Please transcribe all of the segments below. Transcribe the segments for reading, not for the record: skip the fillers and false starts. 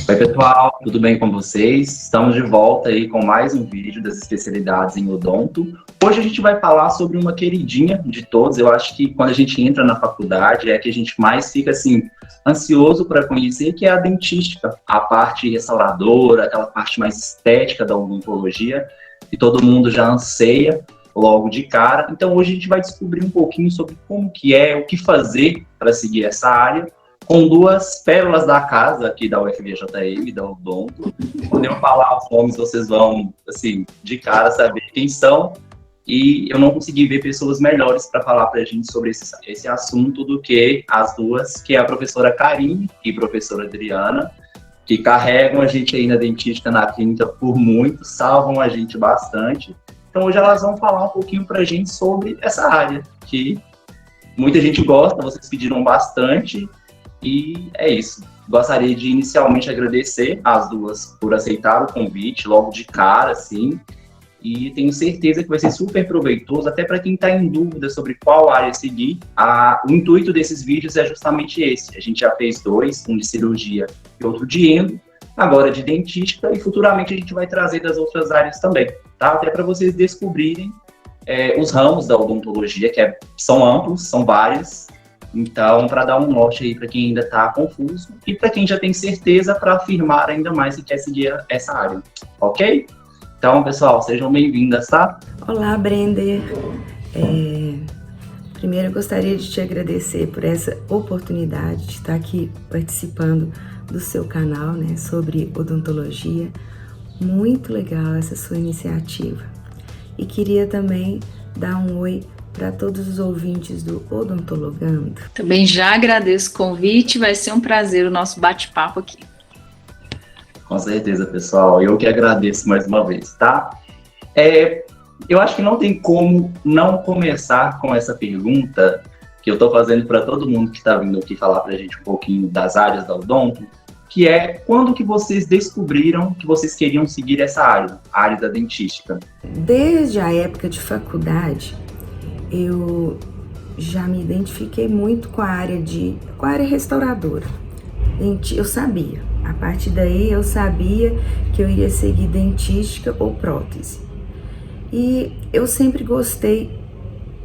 Oi, pessoal, tudo bem com vocês? Estamos de volta aí com mais um vídeo das especialidades em odonto. Hoje a gente vai falar sobre uma queridinha de todos. Eu acho que quando a gente entra na faculdade é que a gente mais fica assim ansioso para conhecer, que é a dentística, a parte restauradora, aquela parte mais estética da odontologia, que todo mundo já anseia logo de cara. Então hoje a gente vai descobrir um pouquinho sobre como que é, o que fazer para seguir essa área, com duas pérolas da casa aqui da UFVJM, da Odonto. Quando eu falar os nomes, vocês vão, assim, de cara saber quem são. E eu não consegui ver pessoas melhores para falar para a gente sobre esse assunto do que as duas, que é a professora Karine e a professora Adriana, que carregam a gente aí na dentística, na clínica por muito, salvam a gente bastante. Então hoje elas vão falar um pouquinho para a gente sobre essa área, que muita gente gosta, vocês pediram bastante. E é isso. Gostaria de inicialmente agradecer as duas por aceitar o convite logo de cara, assim. E tenho certeza que vai ser super proveitoso, até para quem está em dúvida sobre qual área seguir. O intuito desses vídeos é justamente esse. A gente já fez dois, um de cirurgia e outro de endo, agora de dentística, e futuramente a gente vai trazer das outras áreas também, tá? Até para vocês descobrirem os ramos da odontologia, são amplos, são vários. Então, para dar um norte aí para quem ainda está confuso e para quem já tem certeza, para afirmar ainda mais que quer seguir essa área, ok? Então, pessoal, sejam bem-vindas, tá? Olá, Brender. Primeiro, eu gostaria de te agradecer por essa oportunidade de estar aqui participando do seu canal, né, sobre odontologia. Muito legal essa sua iniciativa. E queria também dar um oi para todos os ouvintes do Odontologando. Também já agradeço o convite, vai ser um prazer o nosso bate-papo aqui. Com certeza, pessoal. Eu que agradeço mais uma vez, tá? Eu acho que não tem como não começar com essa pergunta que eu estou fazendo para todo mundo que está vindo aqui falar para a gente um pouquinho das áreas da odonto, que é quando que vocês descobriram que vocês queriam seguir essa área, a área da dentística? Desde a época de faculdade, eu já me identifiquei muito com a área restauradora. Eu sabia, a partir daí eu sabia que eu iria seguir dentística ou prótese. E eu sempre gostei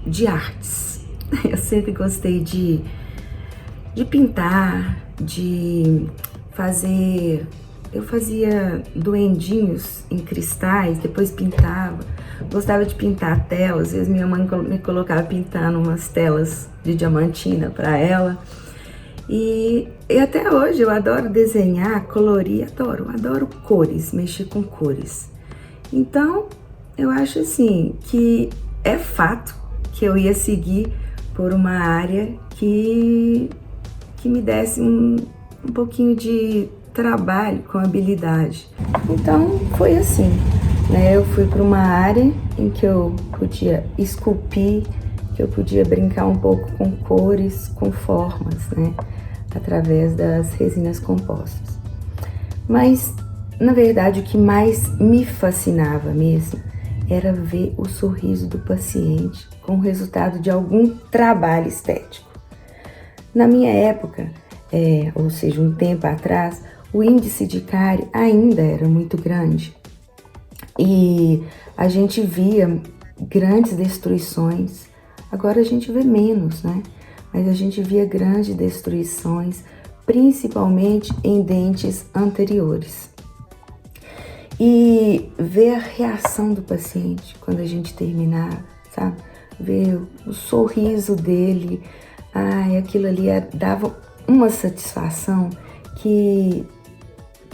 de artes, eu sempre gostei de pintar, de fazer... Eu fazia duendinhos em cristais, depois pintava. Gostava de pintar telas. Às vezes minha mãe me colocava pintando umas telas de diamantina para ela. E até hoje eu adoro desenhar, colorir, adoro cores, mexer com cores. Então, eu acho assim que é fato que eu ia seguir por uma área que me desse um pouquinho de trabalho com habilidade. Então foi assim, né? Eu fui para uma área em que eu podia esculpir, que eu podia brincar um pouco com cores, com formas, né? Através das resinas compostas. Mas, na verdade, o que mais me fascinava mesmo era ver o sorriso do paciente com o resultado de algum trabalho estético. Na minha época, ou seja, um tempo atrás, o índice de cárie ainda era muito grande e a gente via grandes destruições. Agora a gente vê menos, né? Mas a gente via grandes destruições, principalmente em dentes anteriores. E ver a reação do paciente quando a gente terminava, sabe? Ver o sorriso dele, aquilo ali dava uma satisfação que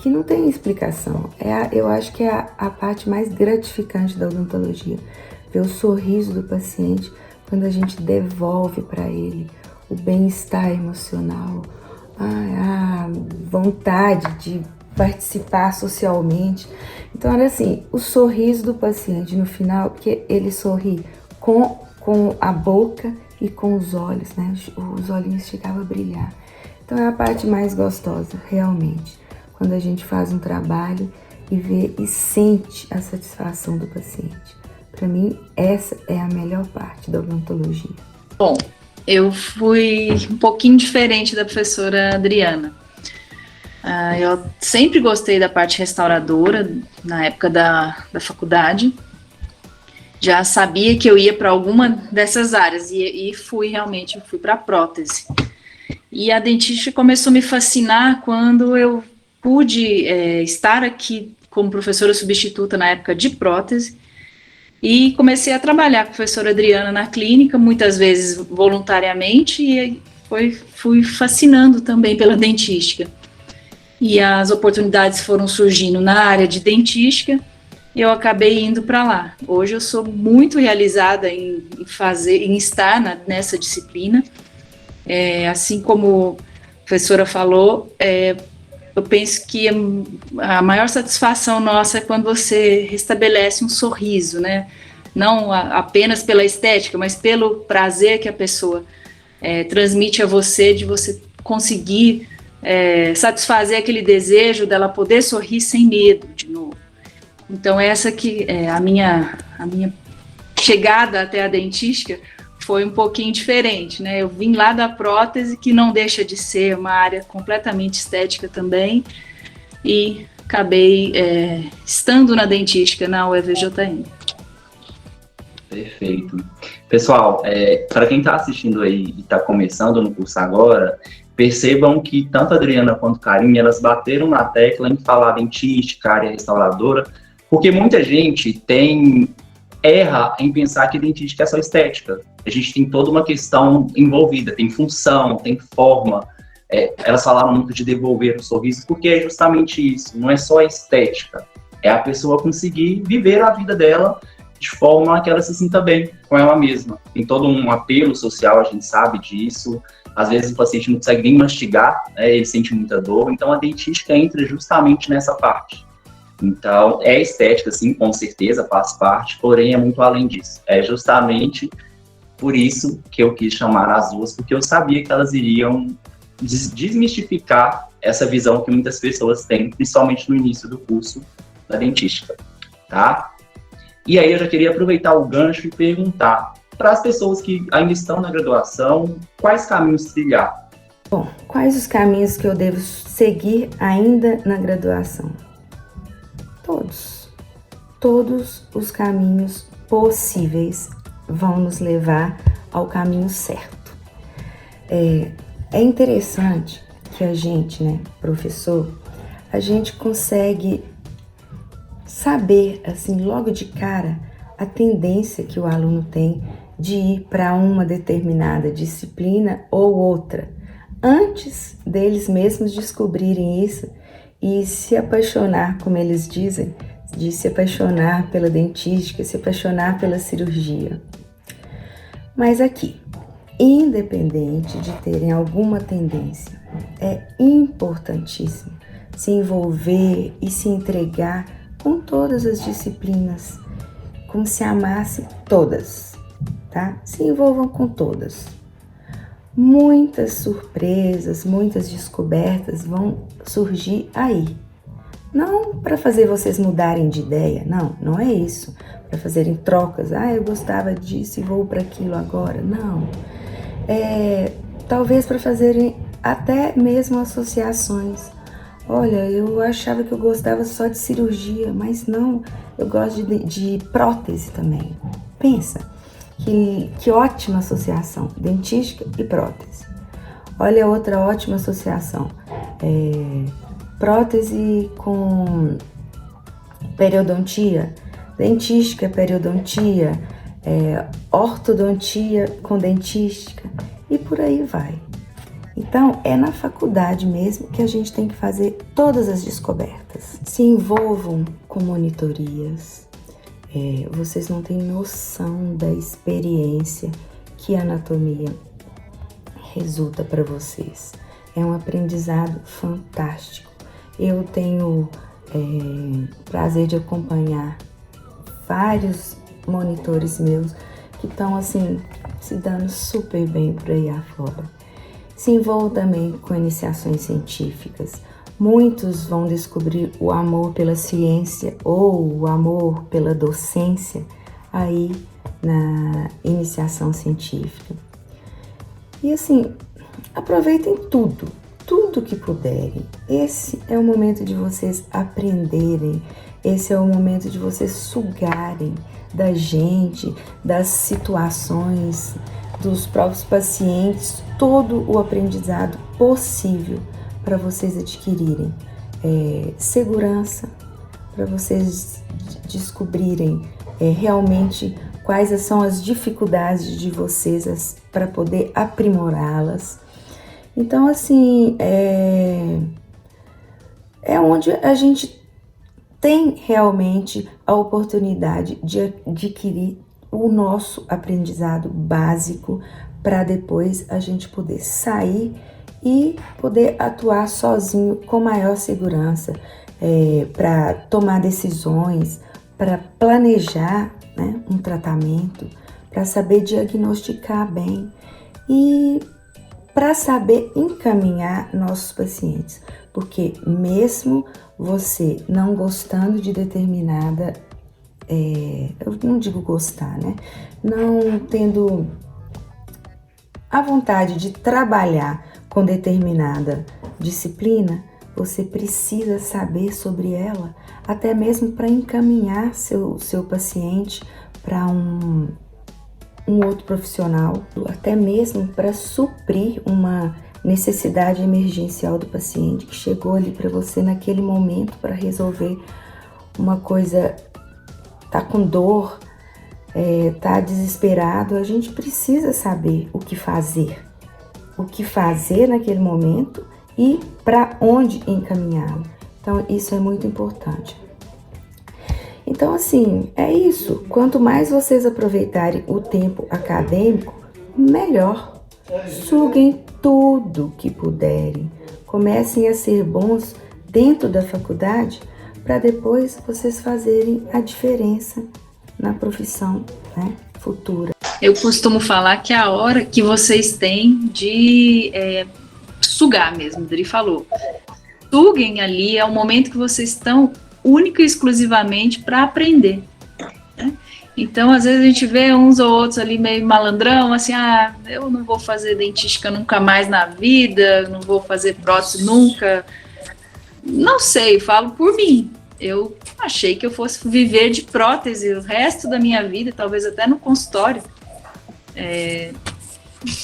não tem explicação. Eu acho que é a parte mais gratificante da odontologia, ver o sorriso do paciente quando a gente devolve para ele o bem-estar emocional, a vontade de participar socialmente. Então era assim, o sorriso do paciente no final, porque ele sorri com a boca e com os olhos, né? Os olhinhos chegavam a brilhar. Então é a parte mais gostosa, realmente, quando a gente faz um trabalho e vê e sente a satisfação do paciente. Para mim, essa é a melhor parte da odontologia. Bom, eu fui um pouquinho diferente da professora Adriana. Eu sempre gostei da parte restauradora, na época da faculdade. Já sabia que eu ia para alguma dessas áreas e fui para a prótese. E a dentística começou a me fascinar quando eu pude estar aqui como professora substituta na época de prótese e comecei a trabalhar com a professora Adriana na clínica, muitas vezes voluntariamente, e fui fascinando também pela dentística. E as oportunidades foram surgindo na área de dentística, eu acabei indo para lá. Hoje eu sou muito realizada em estar nessa disciplina. Assim como a professora falou, eu penso que a maior satisfação nossa é quando você restabelece um sorriso, né? Não apenas pela estética, mas pelo prazer que a pessoa transmite a você, de você conseguir satisfazer aquele desejo dela poder sorrir sem medo de novo. Então essa que é a minha chegada até a dentística foi um pouquinho diferente, né? Eu vim lá da prótese, que não deixa de ser uma área completamente estética também, e acabei estando na dentística na UFJM. Perfeito. Pessoal, para quem está assistindo aí e está começando no curso agora, percebam que tanto a Adriana quanto a Karine, elas bateram na tecla em falar dentística, área restauradora, porque muita gente erra em pensar que dentística é só estética. A gente tem toda uma questão envolvida, tem função, tem forma. Elas falaram muito de devolver o sorriso, porque é justamente isso, não é só a estética, é a pessoa conseguir viver a vida dela de forma que ela se sinta bem com ela mesma. Tem todo um apelo social, a gente sabe disso. Às vezes o paciente não consegue nem mastigar, ele sente muita dor, então a dentística entra justamente nessa parte. Então, é estética, sim, com certeza, faz parte, porém é muito além disso. É justamente por isso que eu quis chamar as duas, porque eu sabia que elas iriam desmistificar essa visão que muitas pessoas têm, principalmente no início do curso da dentística, tá? E aí eu já queria aproveitar o gancho e perguntar para as pessoas que ainda estão na graduação, quais caminhos trilhar? Bom, quais os caminhos que eu devo seguir ainda na graduação? Todos os caminhos possíveis vão nos levar ao caminho certo. É interessante que a gente, né, professor, a gente consegue saber, assim, logo de cara, a tendência que o aluno tem de ir para uma determinada disciplina ou outra, antes deles mesmos descobrirem isso e se apaixonar, como eles dizem, de se apaixonar pela dentística, se apaixonar pela cirurgia. Mas aqui, independente de terem alguma tendência, é importantíssimo se envolver e se entregar com todas as disciplinas, como se amasse todas, tá? Se envolvam com todas. Muitas surpresas, muitas descobertas vão surgir aí. Não para fazer vocês mudarem de ideia, não é isso. Para fazerem trocas, eu gostava disso e vou para aquilo agora, não. Talvez para fazerem até mesmo associações. Olha, eu achava que eu gostava só de cirurgia, mas não, eu gosto de prótese também. Pensa, que ótima associação, dentística e prótese. Olha outra ótima associação, prótese com periodontia, dentística, periodontia, ortodontia com dentística e por aí vai. Então, é na faculdade mesmo que a gente tem que fazer todas as descobertas. Se envolvam com monitorias. Vocês não têm noção da experiência que a anatomia resulta para vocês. É um aprendizado fantástico. Eu tenho prazer de acompanhar vários monitores meus que estão assim se dando super bem por aí afora. Se envolvam também com iniciações científicas. Muitos vão descobrir o amor pela ciência ou o amor pela docência aí na iniciação científica. E assim, aproveitem tudo tudo que puderem. Esse é o momento de vocês aprenderem, esse é o momento de vocês sugarem da gente, das situações, dos próprios pacientes, todo o aprendizado possível para vocês adquirirem segurança, para vocês descobrirem realmente quais são as dificuldades de vocês para poder aprimorá-las. Então, assim, é onde a gente tem realmente a oportunidade de adquirir o nosso aprendizado básico para depois a gente poder sair e poder atuar sozinho com maior segurança, para tomar decisões, para planejar, né, um tratamento, para saber diagnosticar bem e para saber encaminhar nossos pacientes. Porque mesmo você não gostando de determinada, eu não digo gostar, né? Não tendo a vontade de trabalhar com determinada disciplina, você precisa saber sobre ela, até mesmo para encaminhar seu paciente para um outro profissional, até mesmo para suprir uma necessidade emergencial do paciente que chegou ali para você naquele momento para resolver uma coisa, tá com dor, tá desesperado. A gente precisa saber o que fazer naquele momento e para onde encaminhá-lo. Então, isso é muito importante. Então, assim, é isso. Quanto mais vocês aproveitarem o tempo acadêmico, melhor. Suguem tudo que puderem. Comecem a ser bons dentro da faculdade para depois vocês fazerem a diferença na profissão, né, futura. Eu costumo falar que é a hora que vocês têm de sugar mesmo, o Dri falou. Suguem ali, é o momento que vocês estão única e exclusivamente para aprender, né? Então, às vezes a gente vê uns ou outros ali meio malandrão, assim, eu não vou fazer dentística nunca mais na vida, não vou fazer prótese nunca. Não sei, falo por mim. Eu achei que eu fosse viver de prótese o resto da minha vida, talvez até no consultório.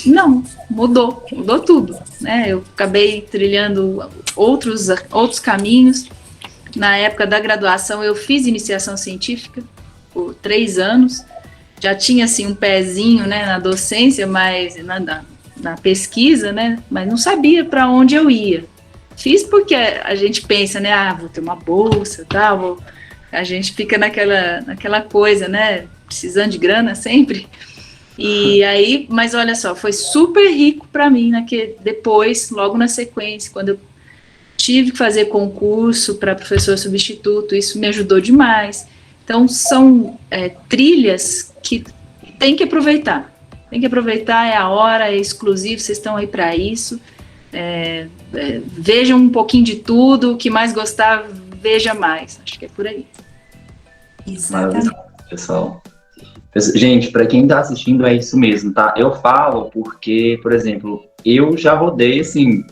Não, mudou tudo, né? Eu acabei trilhando outros caminhos. Na época da graduação, eu fiz iniciação científica por 3 anos. Já tinha, assim, um pezinho, né, na docência, mas na pesquisa, né? Mas não sabia para onde eu ia. Fiz porque a gente pensa, né? Vou ter uma bolsa, tal. A gente fica naquela coisa, né? Precisando de grana sempre. E aí, mas olha só, foi super rico para mim depois, logo na sequência, quando eu tive que fazer concurso para professor substituto, isso me ajudou demais. Então, são trilhas que tem que aproveitar. Tem que aproveitar, é a hora, é exclusivo, vocês estão aí para isso. Vejam um pouquinho de tudo, o que mais gostar, veja mais. Acho que é por aí. Exatamente. Pessoal. Gente, para quem está assistindo, é isso mesmo, tá? Eu falo porque, por exemplo, eu já rodei, assim,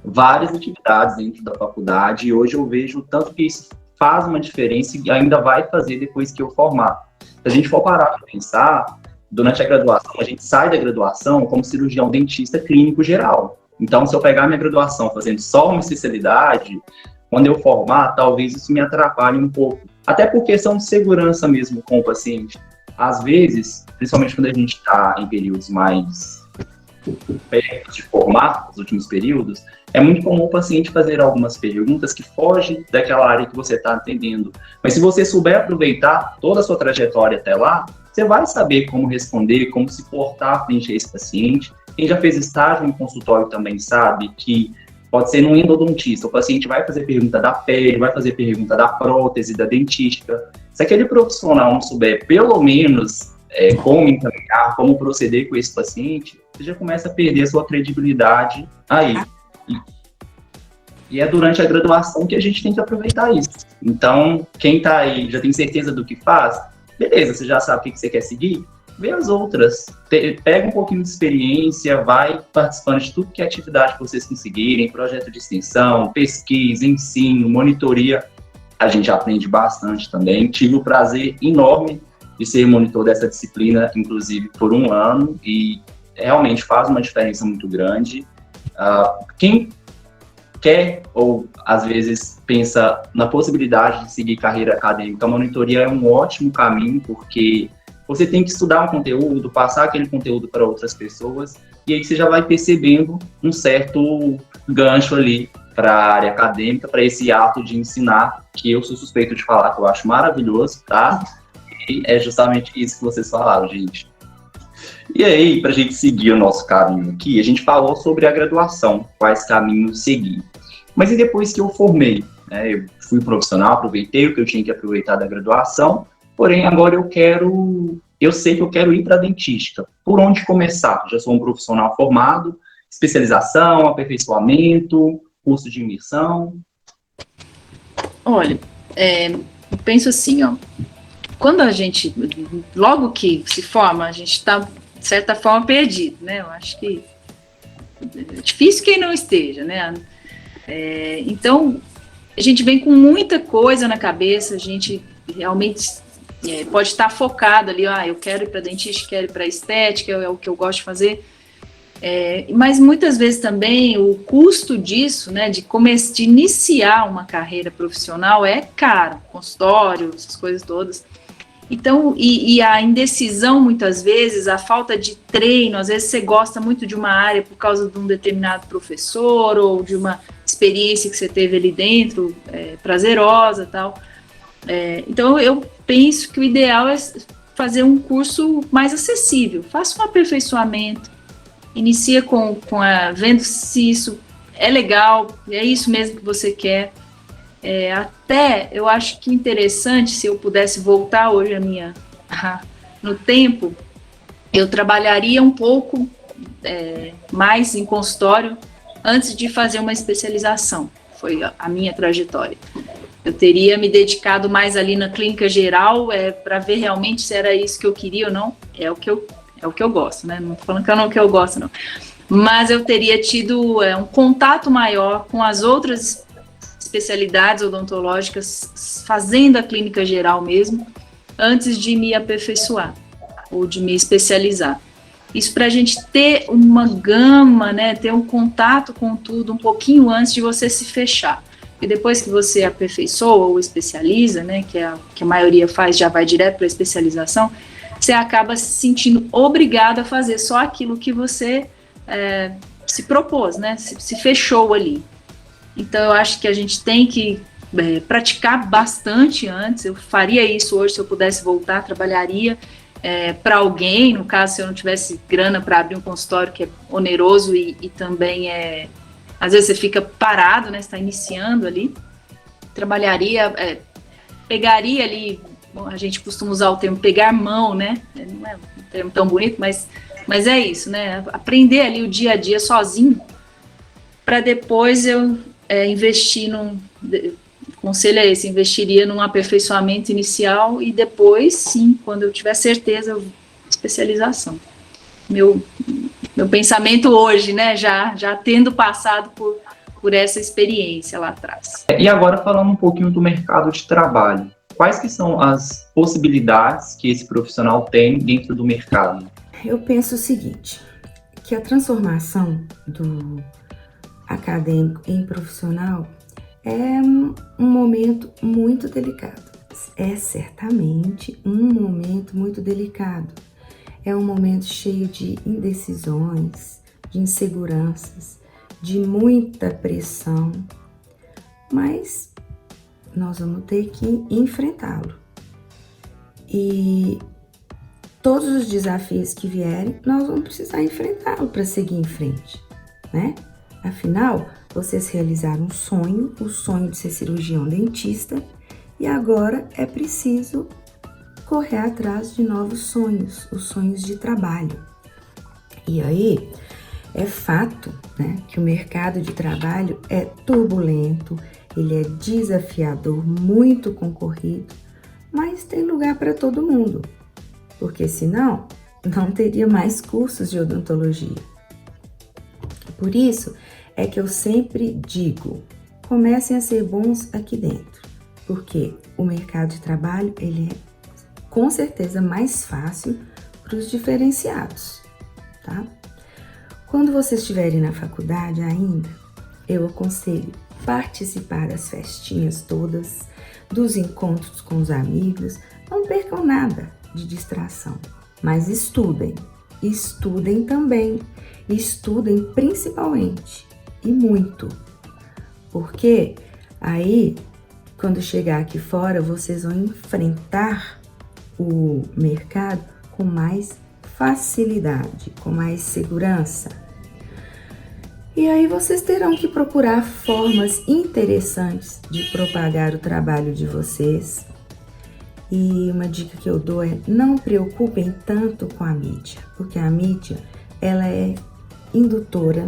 várias atividades dentro da faculdade e hoje eu vejo o tanto que isso faz uma diferença e ainda vai fazer depois que eu formar. Se a gente for parar para pensar, durante a graduação, a gente sai da graduação como cirurgião dentista clínico geral. Então, se eu pegar minha graduação fazendo só uma especialidade, quando eu formar, talvez isso me atrapalhe um pouco. Até por questão de segurança mesmo com o paciente. Às vezes, principalmente quando a gente está em períodos mais perto de formar, os últimos períodos, é muito comum o paciente fazer algumas perguntas que fogem daquela área que você está atendendo. Mas se você souber aproveitar toda a sua trajetória até lá, você vai saber como responder, como se portar frente a esse paciente. Quem já fez estágio em consultório também sabe que pode ser num endodontista, o paciente vai fazer pergunta da pele, vai fazer pergunta da prótese, da dentística. Se aquele profissional não souber, pelo menos, como encaminhar, como proceder com esse paciente, você já começa a perder a sua credibilidade aí. E é durante a graduação que a gente tem que aproveitar isso. Então, quem está aí já tem certeza do que faz, beleza, você já sabe o que você quer seguir, vê as outras. Pega um pouquinho de experiência, vai participando de tudo que é atividade que vocês conseguirem, projeto de extensão, pesquisa, ensino, monitoria. A gente aprende bastante também. Tive o prazer enorme de ser monitor dessa disciplina, inclusive por 1 ano, e realmente faz uma diferença muito grande. Quem quer ou às vezes pensa na possibilidade de seguir carreira acadêmica, a monitoria é um ótimo caminho, porque você tem que estudar um conteúdo, passar aquele conteúdo para outras pessoas, e aí você já vai percebendo um certo gancho ali para a área acadêmica, para esse ato de ensinar, que eu sou suspeito de falar, que eu acho maravilhoso, tá? E é justamente isso que vocês falaram, gente. E aí, para a gente seguir o nosso caminho aqui, a gente falou sobre a graduação, quais caminhos seguir. Mas e depois que eu formei? Né, eu fui profissional, aproveitei o que eu tinha que aproveitar da graduação, porém agora eu sei que eu quero ir para a dentística. Por onde começar? Já sou um profissional formado, especialização, aperfeiçoamento, curso de imersão? Olha, eu penso assim, ó, quando a gente, logo que se forma, a gente está, de certa forma, perdido, né? Eu acho que é difícil quem não esteja, né? Então, a gente vem com muita coisa na cabeça, a gente realmente pode estar focado ali, eu quero ir para dentista, quero ir para estética, é o que eu gosto de fazer. Mas muitas vezes também o custo disso, né, de iniciar uma carreira profissional é caro, consultório, essas coisas todas. Então, e a indecisão muitas vezes, a falta de treino, às vezes você gosta muito de uma área por causa de um determinado professor ou de uma experiência que você teve ali dentro, prazerosa e tal. Então, eu penso que o ideal é fazer um curso mais acessível. Faça um aperfeiçoamento, inicia vendo se isso é legal, é isso mesmo que você quer. Até eu acho que interessante, se eu pudesse voltar hoje no tempo, eu trabalharia um pouco mais em consultório antes de fazer uma especialização. Foi a minha trajetória. Eu teria me dedicado mais ali na clínica geral para ver realmente se era isso que eu queria ou não. É o que eu gosto, né? Não estou falando que é o que eu gosto, não. Mas eu teria tido um contato maior com as outras especialidades odontológicas, fazendo a clínica geral mesmo, antes de me aperfeiçoar ou de me especializar. Isso para a gente ter uma gama, né, ter um contato com tudo um pouquinho antes de você se fechar. E depois que você aperfeiçoa ou especializa, né, que a maioria faz, já vai direto para a especialização, você acaba se sentindo obrigado a fazer só aquilo que você se propôs, né, se fechou ali. Então, eu acho que a gente tem que praticar bastante antes. Eu faria isso hoje, se eu pudesse voltar, trabalharia para alguém, no caso, se eu não tivesse grana para abrir um consultório, que é oneroso e também às vezes você fica parado, né, você está iniciando ali. Trabalharia, pegaria ali, bom, a gente costuma usar o termo pegar mão, né, não é um termo tão bonito, mas é isso, né, aprender ali o dia a dia sozinho, para depois eu investir conselho é esse, investiria num aperfeiçoamento inicial e depois, sim, quando eu tiver certeza, especialização. Meu pensamento hoje, né, já tendo passado por essa experiência lá atrás. E agora falando um pouquinho do mercado de trabalho, quais que são as possibilidades que esse profissional tem dentro do mercado? Eu penso o seguinte, que a transformação do acadêmico em profissional é um momento muito delicado. É certamente um momento muito delicado. É um momento cheio de indecisões, de inseguranças, de muita pressão, mas nós vamos ter que enfrentá-lo. E todos os desafios que vierem, nós vamos precisar enfrentá-lo para seguir em frente, né? Afinal, vocês realizaram o sonho de ser cirurgião dentista, e agora é preciso correr atrás de novos sonhos, os sonhos de trabalho. E aí, é fato, né, que o mercado de trabalho é turbulento, ele é desafiador, muito concorrido, mas tem lugar para todo mundo, porque senão não teria mais cursos de odontologia. Por isso é que eu sempre digo, comecem a ser bons aqui dentro, porque o mercado de trabalho, ele é com certeza mais fácil para os diferenciados, tá? Quando vocês estiverem na faculdade ainda, eu aconselho participar das festinhas todas, dos encontros com os amigos, não percam nada de distração, mas estudem também, estudem principalmente e muito, porque aí, quando chegar aqui fora, vocês vão enfrentar o mercado com mais facilidade, com mais segurança. E aí vocês terão que procurar formas interessantes de propagar o trabalho de vocês. E uma dica que eu dou é não preocupem tanto com a mídia, porque a mídia, ela é indutora,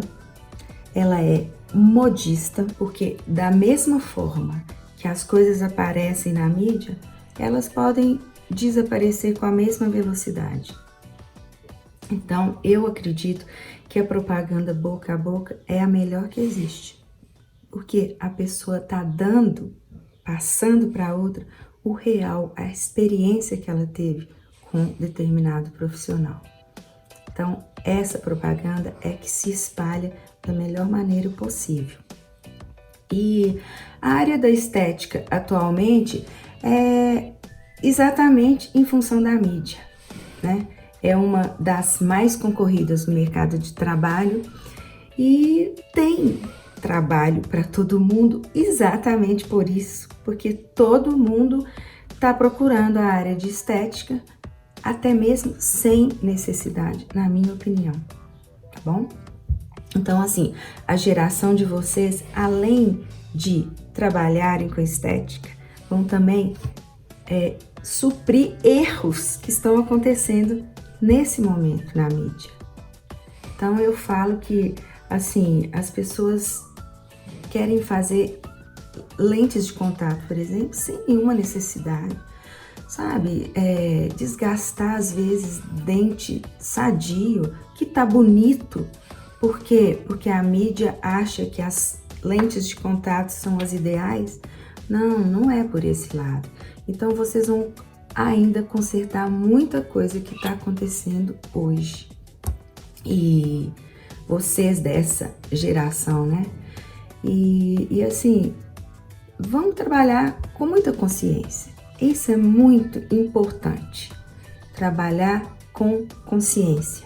ela é modista, porque da mesma forma que as coisas aparecem na mídia, elas podem desaparecer com a mesma velocidade. Então, eu acredito que a propaganda boca a boca é a melhor que existe, porque a pessoa está passando para outra o real, a experiência que ela teve com determinado profissional. Então, essa propaganda é que se espalha da melhor maneira possível. E a área da estética atualmente é exatamente em função da mídia, né? É uma das mais concorridas no mercado de trabalho e tem trabalho para todo mundo exatamente por isso, porque todo mundo está procurando a área de estética, até mesmo sem necessidade, na minha opinião, tá bom? Então, assim, a geração de vocês, além de trabalharem com estética, vão também suprir erros que estão acontecendo nesse momento na mídia. Então eu falo que, assim, as pessoas querem fazer lentes de contato, por exemplo, sem nenhuma necessidade, sabe? Desgastar às vezes dente sadio, que tá bonito. Por quê? Porque a mídia acha que as lentes de contato são as ideais. Não, não é por esse lado. Então vocês vão ainda consertar muita coisa que está acontecendo hoje. E vocês dessa geração, né? E assim, vamos trabalhar com muita consciência. Isso é muito importante. Trabalhar com consciência,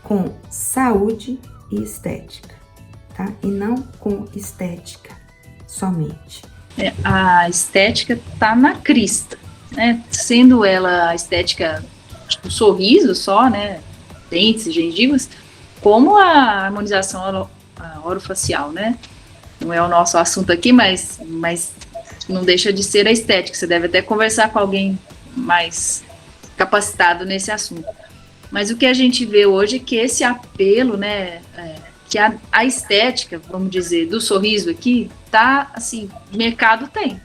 com saúde e estética, tá? E não com estética somente. A estética tá na crista, né? Sendo ela a estética tipo sorriso só, né? Dentes e gengivas, como a harmonização orofacial, né? Não é o nosso assunto aqui, mas não deixa de ser a estética. Você deve até conversar com alguém mais capacitado nesse assunto. Mas o que a gente vê hoje é que esse apelo, né? Que a estética, vamos dizer, do sorriso aqui, tá, assim, o mercado tem.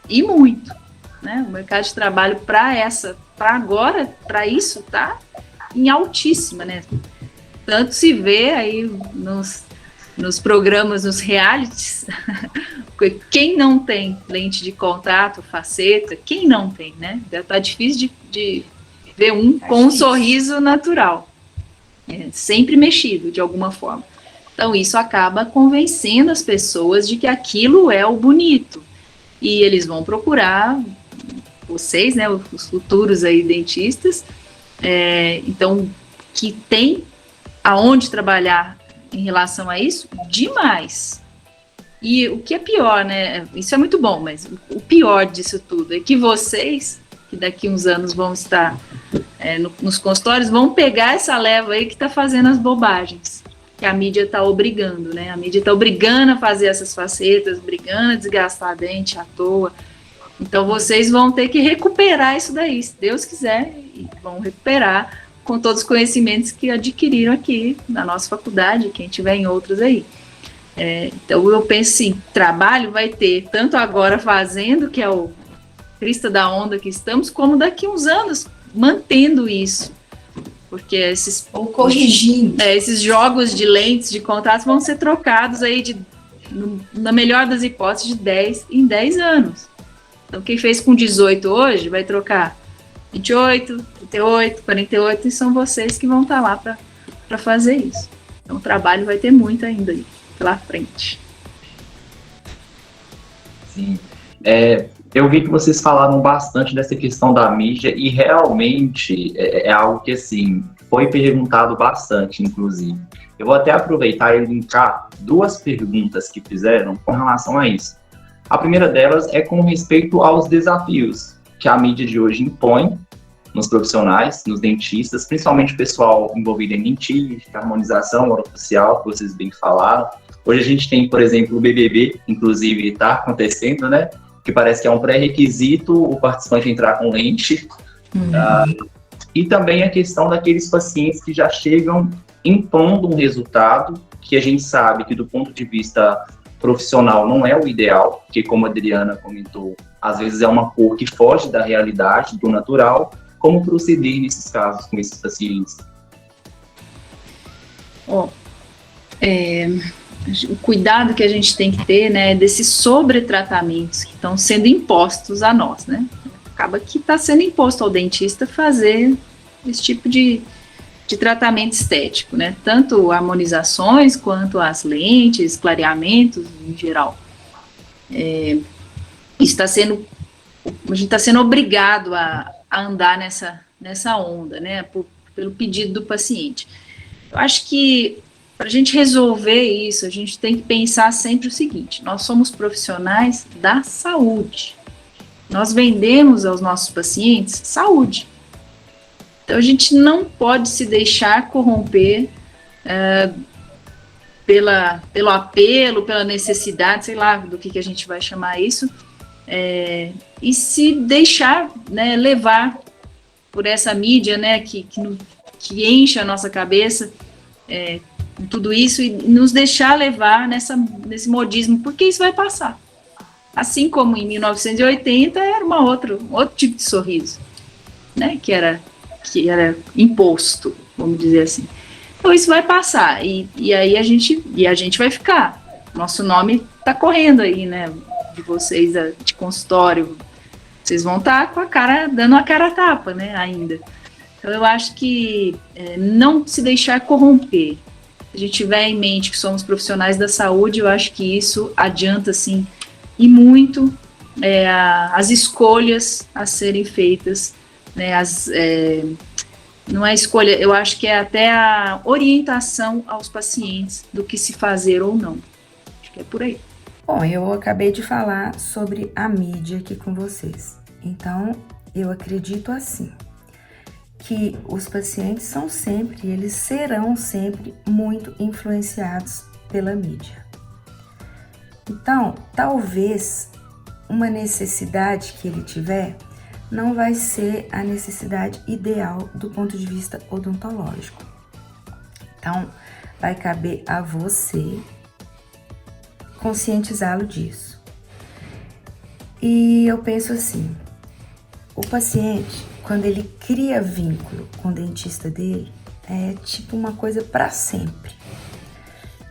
E muito, né? O mercado de trabalho para agora, para isso, tá em altíssima, né? Tanto se vê aí nos programas, nos realities, quem não tem lente de contato, faceta, quem não tem, né? Tá difícil de ver um com um sorriso natural. Sempre mexido de alguma forma. Então isso acaba convencendo as pessoas de que aquilo é o bonito e eles vão procurar vocês, né, os futuros aí dentistas, então que tem aonde trabalhar em relação a isso demais. E o que é pior, né, isso é muito bom, mas o pior disso tudo é que vocês, que daqui uns anos vão estar nos consultórios, vão pegar essa leva aí que está fazendo as bobagens, que a mídia está obrigando, né? A mídia está obrigando a fazer essas facetas, obrigando a desgastar a dente à toa. Então vocês vão ter que recuperar isso daí, se Deus quiser, e vão recuperar com todos os conhecimentos que adquiriram aqui na nossa faculdade, quem tiver em outras aí. Então eu penso assim, trabalho vai ter tanto agora fazendo, que é o crista da onda que estamos, como daqui uns anos mantendo isso. porque Ou corrigindo. Esses jogos de lentes de contato vão ser trocados aí na melhor das hipóteses, em 10 anos. Então, quem fez com 18 hoje vai trocar 28, 38, 48, e são vocês que vão estar lá para fazer isso. Então, o trabalho vai ter muito ainda aí pela frente. Sim. Eu vi que vocês falaram bastante dessa questão da mídia e realmente é algo que, assim, foi perguntado bastante, inclusive. Eu vou até aproveitar e linkar 2 perguntas que fizeram com relação a isso. A primeira delas é com respeito aos desafios que a mídia de hoje impõe nos profissionais, nos dentistas, principalmente o pessoal envolvido em dentística, harmonização orofacial, que vocês bem falaram. Hoje a gente tem, por exemplo, o BBB, inclusive está acontecendo, né? Que parece que é um pré-requisito o participante entrar com lente. E também a questão daqueles pacientes que já chegam impondo um resultado que a gente sabe que do ponto de vista profissional não é o ideal, porque como a Adriana comentou, às vezes é uma cor que foge da realidade, do natural. Como proceder nesses casos com esses pacientes? O cuidado que a gente tem que ter, né, desses sobretratamentos que estão sendo impostos a nós, né? Acaba que está sendo imposto ao dentista fazer esse tipo de tratamento estético, né? Tanto harmonizações quanto as lentes, clareamentos em geral. A gente está sendo obrigado a andar nessa onda, né? Pelo pedido do paciente. Eu acho que para a gente resolver isso, a gente tem que pensar sempre o seguinte: nós somos profissionais da saúde. Nós vendemos aos nossos pacientes saúde. Então, a gente não pode se deixar corromper pelo apelo, pela necessidade, sei lá do que a gente vai chamar isso, e se deixar, né, levar por essa mídia, né, que enche a nossa cabeça com tudo isso e nos deixar levar nesse modismo, porque isso vai passar. Assim como em 1980 era um outro tipo de sorriso, né, que era imposto, vamos dizer assim. Então isso vai passar e aí a gente vai ficar. Nosso nome está correndo aí, né, de vocês de consultório. Vocês vão estar com a cara, dando a cara a tapa, né, ainda. Então eu acho que não se deixar corromper. Se a gente tiver em mente que somos profissionais da saúde, eu acho que isso adianta, assim, e muito as escolhas a serem feitas, né, não é escolha, eu acho que é até a orientação aos pacientes do que se fazer ou não. Acho que é por aí. Bom, eu acabei de falar sobre a mídia aqui com vocês. Então, eu acredito assim, que os pacientes eles serão sempre muito influenciados pela mídia. Então, talvez uma necessidade que ele tiver não vai ser a necessidade ideal do ponto de vista odontológico. Então, vai caber a você conscientizá-lo disso. E eu penso assim, o paciente, quando ele cria vínculo com o dentista dele, é tipo uma coisa para sempre.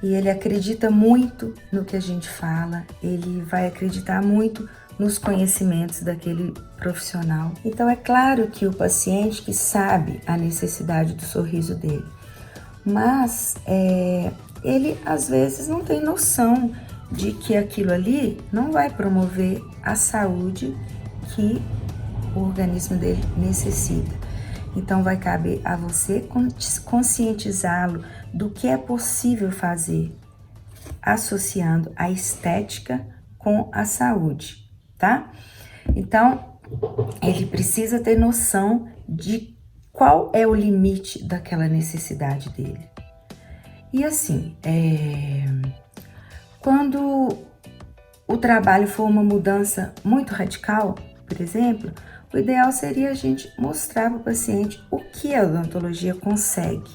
E ele acredita muito no que a gente fala, ele vai acreditar muito nos conhecimentos daquele profissional. Então é claro que o paciente que sabe a necessidade do sorriso dele, mas ele às vezes não tem noção de que aquilo ali não vai promover a saúde que o organismo dele necessita. Então vai caber a você conscientizá-lo do que é possível fazer, associando a estética com a saúde, tá? Então, ele precisa ter noção de qual é o limite daquela necessidade dele. E assim, quando o trabalho for uma mudança muito radical, por exemplo, o ideal seria a gente mostrar para o paciente o que a odontologia consegue,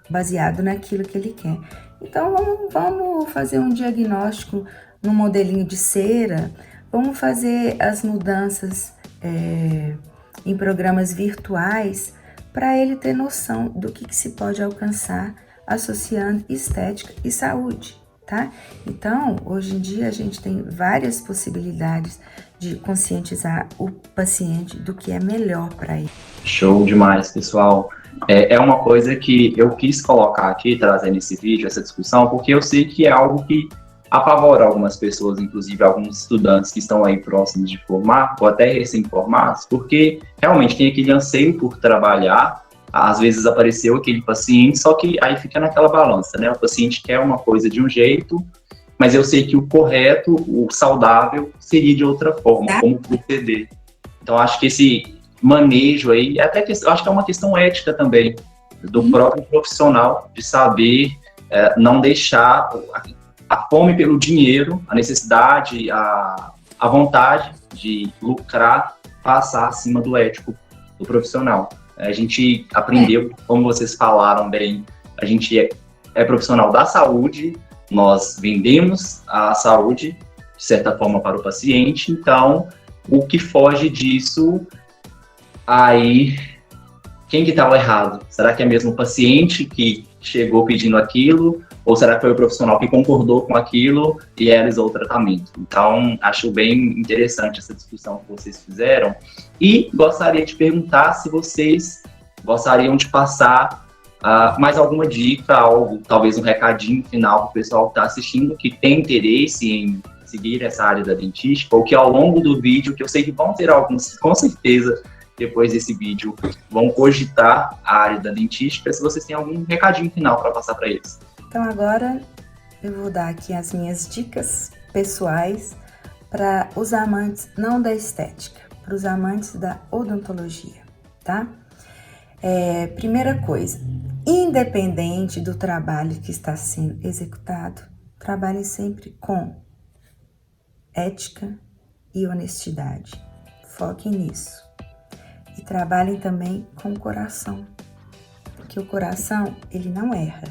baseado naquilo que ele quer. Então, vamos fazer um diagnóstico no modelinho de cera, vamos fazer as mudanças em programas virtuais para ele ter noção do que se pode alcançar associando estética e saúde, tá? Então, hoje em dia a gente tem várias possibilidades de conscientizar o paciente do que é melhor para ele. Show demais, pessoal. É uma coisa que eu quis colocar aqui, trazendo esse vídeo, essa discussão, porque eu sei que é algo que apavora algumas pessoas, inclusive alguns estudantes que estão aí próximos de formar, ou até recém-formados, porque realmente tem aquele anseio por trabalhar, às vezes apareceu aquele paciente, só que aí fica naquela balança, né? O paciente quer uma coisa de um jeito, mas eu sei que o correto, o saudável, seria de outra forma, como proceder. Então, acho que esse manejo aí, acho que é uma questão ética também, do próprio profissional, de saber não deixar a fome pelo dinheiro, a necessidade, a vontade de lucrar passar acima do ético do profissional. A gente aprendeu, como vocês falaram bem, a gente é profissional da saúde, nós vendemos a saúde, de certa forma, para o paciente, então, o que foge disso, aí, quem que está errado? Será que é mesmo o paciente que chegou pedindo aquilo, ou será que foi o profissional que concordou com aquilo e realizou o tratamento? Então, acho bem interessante essa discussão que vocês fizeram, e gostaria de perguntar se vocês gostariam de passar mais alguma dica, algo, talvez um recadinho final para o pessoal que está assistindo, que tem interesse em seguir essa área da dentística, ou que ao longo do vídeo, que eu sei que vão ter alguns, com certeza, depois desse vídeo, vão cogitar a área da dentística, se vocês têm algum recadinho final para passar para eles. Então agora eu vou dar aqui as minhas dicas pessoais para os amantes não da estética, para os amantes da odontologia, tá? Primeira coisa, independente do trabalho que está sendo executado, trabalhe sempre com ética e honestidade. Foquem nisso. E trabalhem também com o coração, porque o coração, ele não erra.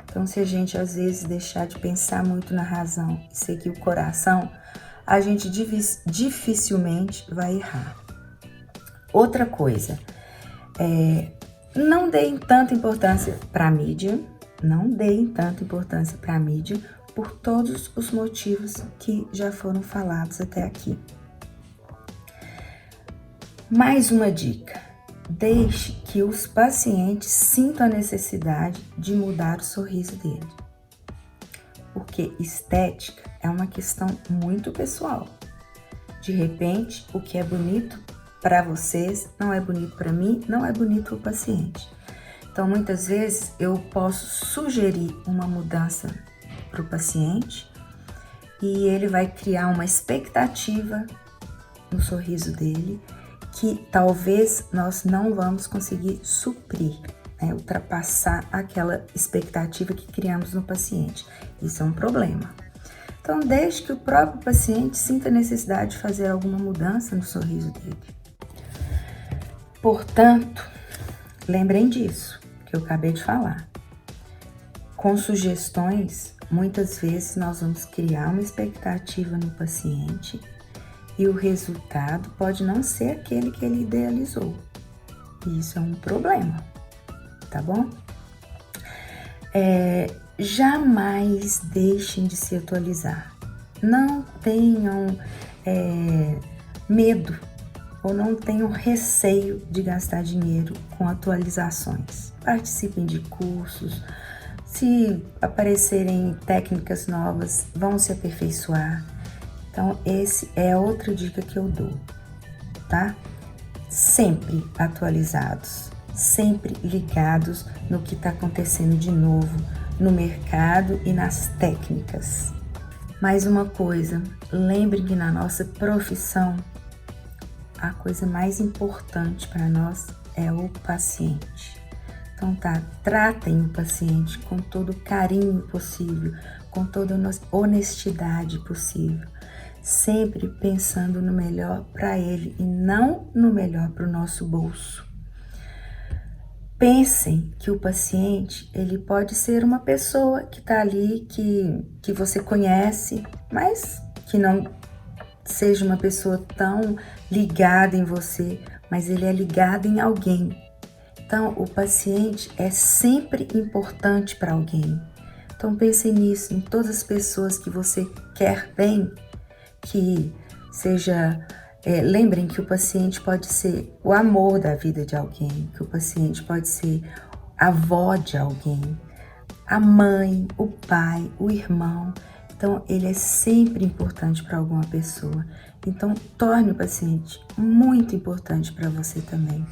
Então, se a gente às vezes deixar de pensar muito na razão e seguir o coração, a gente dificilmente vai errar. Outra coisa, não deem tanta importância para a mídia, por todos os motivos que já foram falados até aqui. Mais uma dica, deixe que os pacientes sintam a necessidade de mudar o sorriso dele, porque estética é uma questão muito pessoal. De repente, o que é bonito para vocês não é bonito para mim, não é bonito para o paciente. Então, muitas vezes, eu posso sugerir uma mudança para o paciente e ele vai criar uma expectativa no sorriso dele que talvez nós não vamos conseguir suprir, né? Ultrapassar aquela expectativa que criamos no paciente. Isso é um problema. Então, deixe que o próprio paciente sinta a necessidade de fazer alguma mudança no sorriso dele. Portanto, lembrem disso que eu acabei de falar. Com sugestões, muitas vezes nós vamos criar uma expectativa no paciente e o resultado pode não ser aquele que ele idealizou. E isso é um problema, tá bom? Jamais deixem de se atualizar. Não tenham medo ou não tenham receio de gastar dinheiro com atualizações. Participem de cursos. Se aparecerem técnicas novas, vão se aperfeiçoar. Então, essa é outra dica que eu dou, tá? Sempre atualizados, sempre ligados no que está acontecendo de novo no mercado e nas técnicas. Mais uma coisa, lembrem que na nossa profissão, a coisa mais importante para nós é o paciente. Então, tratem o paciente com todo o carinho possível, com toda a honestidade possível, sempre pensando no melhor para ele e não no melhor para o nosso bolso. Pensem que o paciente, ele pode ser uma pessoa que está ali, que você conhece, mas que não seja uma pessoa tão ligada em você, mas ele é ligado em alguém. Então, o paciente é sempre importante para alguém. Então, pense nisso, em todas as pessoas que você quer bem, que seja... lembrem que o paciente pode ser o amor da vida de alguém, que o paciente pode ser a avó de alguém, a mãe, o pai, o irmão. Então, ele é sempre importante para alguma pessoa. Então, torne o paciente muito importante para você também.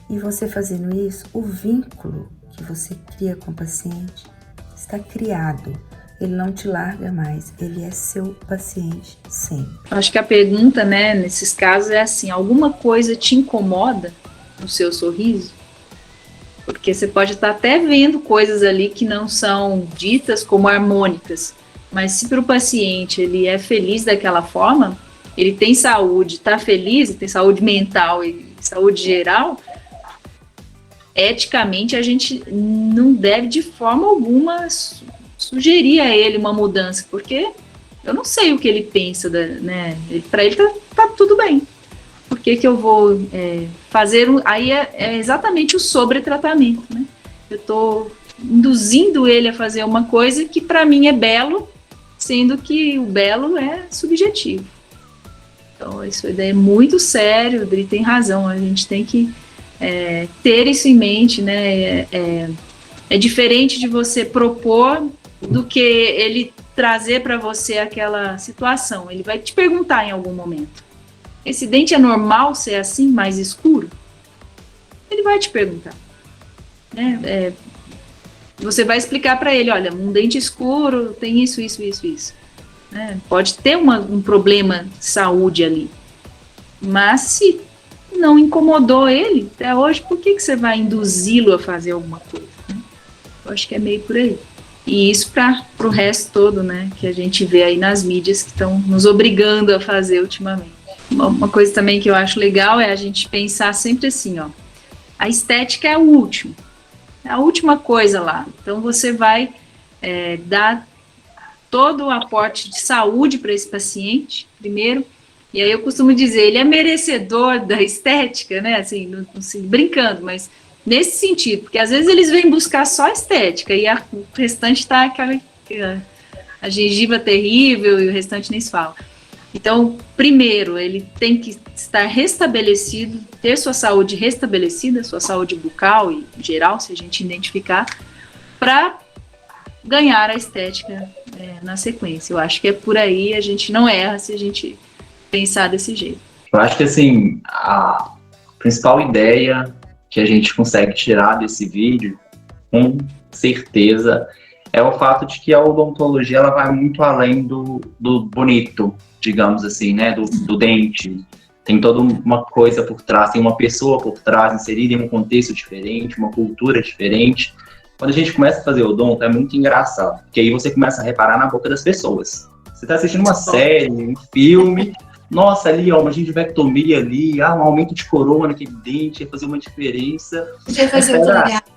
E você fazendo isso, o vínculo que você cria com o paciente está criado. Ele não te larga mais, ele é seu paciente sempre. Acho que a pergunta, né, nesses casos é assim, alguma coisa te incomoda no seu sorriso? Porque você pode estar até vendo coisas ali que não são ditas como harmônicas, mas se para o paciente ele é feliz daquela forma, ele tem saúde, está feliz, tem saúde mental e saúde geral, eticamente a gente não deve de forma alguma sugerir a ele uma mudança, porque eu não sei o que ele pensa, né? Para ele tá tudo bem. Por que eu vou fazer? Aí é exatamente o sobretratamento, né? Eu estou induzindo ele a fazer uma coisa que para mim é belo, sendo que o belo é subjetivo. Então isso daí é muito sério, o Dri tem razão, a gente tem que ter isso em mente, né? É diferente de você propor do que ele trazer para você aquela situação. Ele vai te perguntar em algum momento: esse dente é normal ser assim, mais escuro? Ele vai te perguntar, né? Você vai explicar para ele: olha, um dente escuro tem isso, né? Pode ter um problema de saúde ali, mas se não incomodou ele até hoje, por que você vai induzi-lo a fazer alguma coisa, né? Eu acho que é meio por aí. E isso para o resto todo, né, que a gente vê aí nas mídias que estão nos obrigando a fazer ultimamente. Uma coisa também que eu acho legal é a gente pensar sempre assim, ó, a estética é a última coisa lá. Então você vai dar todo o aporte de saúde para esse paciente, primeiro, e aí eu costumo dizer, ele é merecedor da estética, né, assim, brincando, mas nesse sentido, porque às vezes eles vêm buscar só estética e o restante está aquela a gengiva terrível e o restante nem se fala. Então, primeiro, ele tem que estar restabelecido, ter sua saúde restabelecida, sua saúde bucal e geral, se a gente identificar, para ganhar a estética na sequência. Eu acho que é por aí, a gente não erra se a gente pensar desse jeito. Eu acho que, assim, a principal ideia que a gente consegue tirar desse vídeo, com certeza, é o fato de que a odontologia ela vai muito além do bonito, digamos assim, né, do dente. Tem toda uma coisa por trás, tem uma pessoa por trás, inserida em um contexto diferente, uma cultura diferente. Quando a gente começa a fazer odonto, é muito engraçado, porque aí você começa a reparar na boca das pessoas. Você está assistindo uma série, um filme, nossa, ali, ó, uma gengivectomia ali, um aumento de coroa naquele dente, ia fazer uma diferença. Ia fazer um tratamento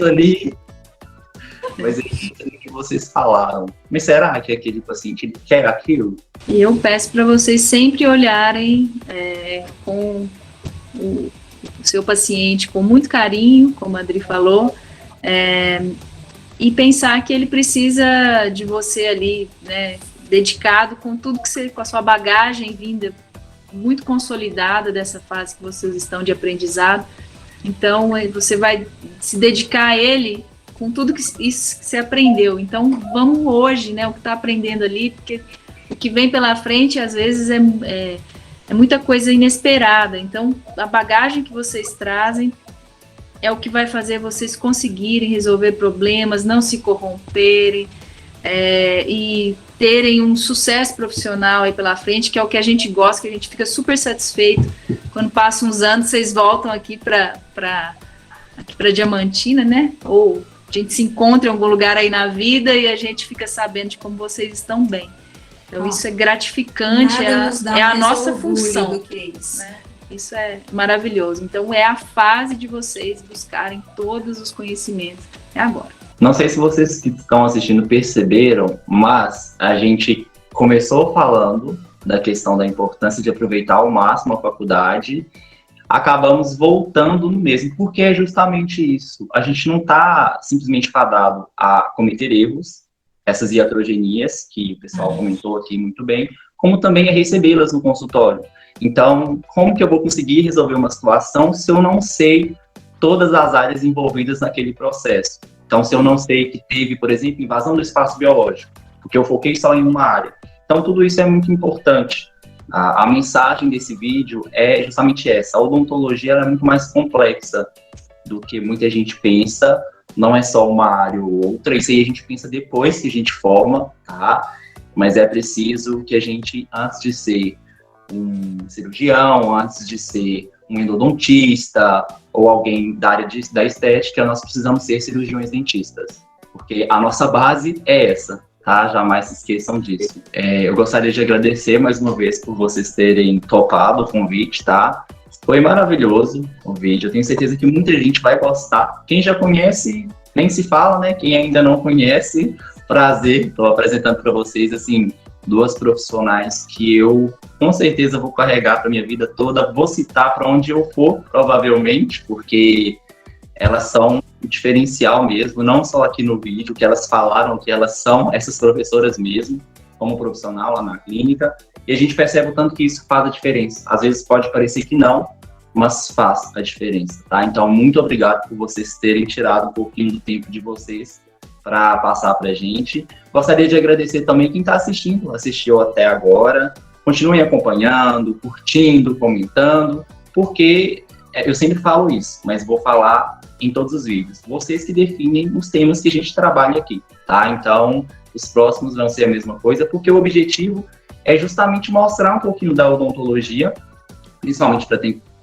ali. Mas é isso que vocês falaram. Mas será que aquele paciente quer aquilo? E eu peço para vocês sempre olharem com o seu paciente com muito carinho, como a Adri falou, e pensar que ele precisa de você ali, né, dedicado com tudo que você, com a sua bagagem vinda muito consolidada dessa fase que vocês estão de aprendizado. Então, você vai se dedicar a ele com tudo isso que você aprendeu. Então, vamos hoje, né, o que está aprendendo ali, porque o que vem pela frente, às vezes, é muita coisa inesperada. Então, a bagagem que vocês trazem é o que vai fazer vocês conseguirem resolver problemas, não se corromperem, e terem um sucesso profissional aí pela frente, que é o que a gente gosta, que a gente fica super satisfeito. Quando passam uns anos, vocês voltam aqui para Diamantina, né? Ou a gente se encontra em algum lugar aí na vida e a gente fica sabendo de como vocês estão bem. Então, isso é gratificante, é a nossa função. Do que isso. Né? Isso é maravilhoso. Então, é a fase de vocês buscarem todos os conhecimentos. É agora. Não sei se vocês que estão assistindo perceberam, mas a gente começou falando da questão da importância de aproveitar ao máximo a faculdade. acabamos voltando no mesmo, porque é justamente isso. A gente não está simplesmente fadado a cometer erros, essas iatrogenias, que o pessoal comentou aqui muito bem, como também a recebê-las no consultório. Então, como que eu vou conseguir resolver uma situação se eu não sei todas as áreas envolvidas naquele processo? Então, se eu não sei que teve, por exemplo, invasão do espaço biológico, porque eu foquei só em uma área. Então, tudo isso é muito importante. A mensagem desse vídeo é justamente essa. A odontologia é muito mais complexa do que muita gente pensa. Não é só uma área ou outra. Isso aí a gente pensa depois que a gente forma, tá? Mas é preciso que a gente, antes de ser um cirurgião, antes de ser um endodontista ou alguém da área da estética, nós precisamos ser cirurgiões dentistas. Porque a nossa base é essa. Tá? Jamais se esqueçam disso. Eu gostaria de agradecer mais uma vez por vocês terem topado o convite, tá? Foi maravilhoso o vídeo, eu tenho certeza que muita gente vai gostar. Quem já conhece, nem se fala, né? Quem ainda não conhece, prazer, estou apresentando para vocês, assim, duas profissionais que eu, com certeza, vou carregar para minha vida toda, vou citar para onde eu for, provavelmente, porque elas são o diferencial mesmo, não só aqui no vídeo, que elas falaram que elas são essas professoras mesmo, como profissional lá na clínica, e a gente percebe o tanto que isso faz a diferença. Às vezes pode parecer que não, mas faz a diferença, tá? Então, muito obrigado por vocês terem tirado um pouquinho do tempo de vocês para passar para a gente. Gostaria de agradecer também quem está assistindo, assistiu até agora. Continuem acompanhando, curtindo, comentando, porque eu sempre falo isso, mas vou falar em todos os vídeos. Vocês que definem os temas que a gente trabalha aqui, tá? Então, os próximos vão ser a mesma coisa, porque o objetivo é justamente mostrar um pouquinho da odontologia, principalmente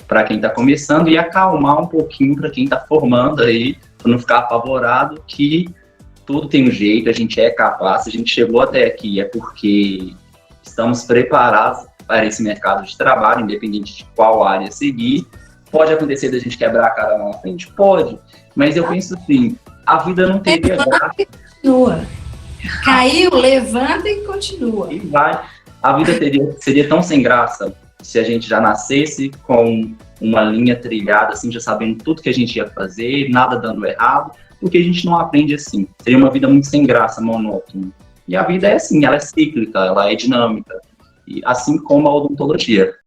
para quem está começando, e acalmar um pouquinho para quem está formando aí, para não ficar apavorado, que tudo tem um jeito, a gente é capaz, se a gente chegou até aqui é porque estamos preparados para esse mercado de trabalho, independente de qual área seguir. Pode acontecer da gente quebrar a cara lá na frente? Pode. Mas eu penso assim, a vida não teria graça. Continua. Caiu, levanta e continua. E vai. A vida seria tão sem graça se a gente já nascesse com uma linha trilhada, assim, já sabendo tudo que a gente ia fazer, nada dando errado, porque a gente não aprende assim. Seria uma vida muito sem graça, monótona. E a vida é assim, ela é cíclica, ela é dinâmica. E assim como a odontologia.